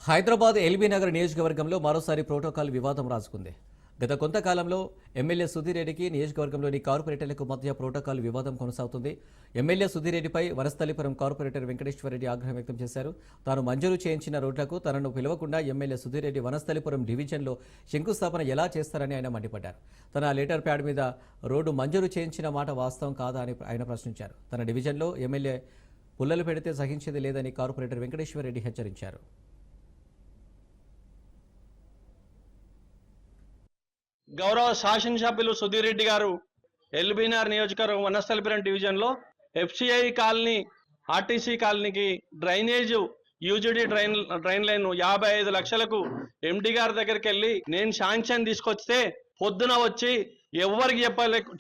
Hyderabad LB Nagar నియోజకవర్గంలో మరోసారి protocol వివాదం రాజుకుంది. గత కొంతకాలంలో ఎమ్మెల్యే సుధీర్ రెడ్డికి నియోజకవర్గంలోని కార్పొరేటర్లకు మధ్య ప్రోటోకాల్ వివాదం కొనసాగుతుంది. ఎమ్మెల్యే సుధీర్ రెడ్డిపై వనస్థలిపురం కార్పొరేటర్ వెంకటేశ్వరరెడ్డి ఆగ్రహం వ్యక్తం చేశారు. తాను మంజూరు చేయించిన రోడ్లకు తనను పిలవకుండా ఎమ్మెల్యే సుధీర్ రెడ్డి వనస్థలిపురం డివిజన్లో శంకుస్థాపన ఎలా చేస్తారని ఆయన మండిపడ్డారు. తన లెటర్ ప్యాడ్ మీద రోడ్డు మంజూరు చేయించిన మాట వాస్తవం కాదా అని ఆయన ప్రశ్నించారు. తన డివిజన్లో ఎమ్మెల్యే పుల్లలు పెడితే సహించేది లేదని కార్పొరేటర్ వెంకటేశ్వరరెడ్డి హెచ్చరించారు. గౌరవ శాసనసభ్యులు సుధీర్ రెడ్డి గారు ఎల్బీనగర్ నియోజకవర్గం వనస్థలిపురం డివిజన్లో ఎఫ్సిఐ కాలనీ ఆర్టీసీ కాలనీకి డ్రైనేజ్ యూజీడీ డ్రైన్ లైన్ 55 లక్షలకు ఎండి గారి దగ్గరికి వెళ్ళి నేను శాంక్షన్ తీసుకొస్తే పొద్దున వచ్చి ఎవరికి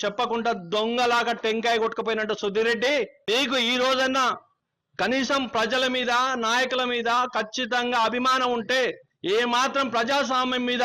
చెప్పకుండా దొంగలాగా టెంకాయ కొట్టుకుపోయినట్టు సుధీర్ రెడ్డి, నీకు ఈ రోజన్నా కనీసం ప్రజల మీద నాయకుల మీద ఖచ్చితంగా అభిమానం ఉంటే, ఏ మాత్రం ప్రజాస్వామ్యం మీద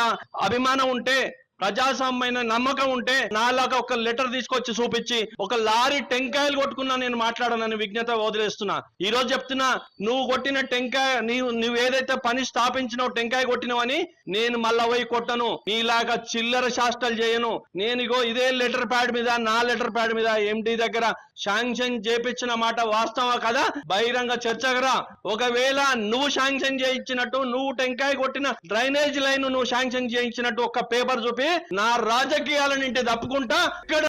అభిమానం ఉంటే, ప్రజాస్వామ్యమైన నమ్మకం ఉంటే నాలాగా ఒక లెటర్ తీసుకొచ్చి చూపించి ఒక లారీ టెంకాయలు కొట్టుకున్నా నేను మాట్లాడనని విజ్ఞత వదిలేస్తున్నా. ఈ రోజు చెప్తున్నా, నువ్వు కొట్టిన టెంకాయ నువ్వు ఏదైతే పని స్థాపించినావు టెంకాయ కొట్టినవని నేను మళ్ళా పోయి కొట్టను. నీలాగా చిల్లర శాస్త్రాలు చేయను. నేను ఇగో ఇదే లెటర్ ప్యాడ్ మీద నా లెటర్ ప్యాడ్ మీద ఎండి దగ్గర శాంక్షన్ చేపించిన మాట వాస్తవా కదా, బహిరంగ చర్చగరా. ఒకవేళ నువ్వు శాంక్షన్ చేయించినట్టు, నువ్వు టెంకాయ కొట్టిన డ్రైనేజ్ లైన్ నువ్వు శాంక్షన్ చేయించినట్టు ఒక పేపర్ చూపి నా రాజకీయాల నుండి తప్పుకుంటా. ఇక్కడ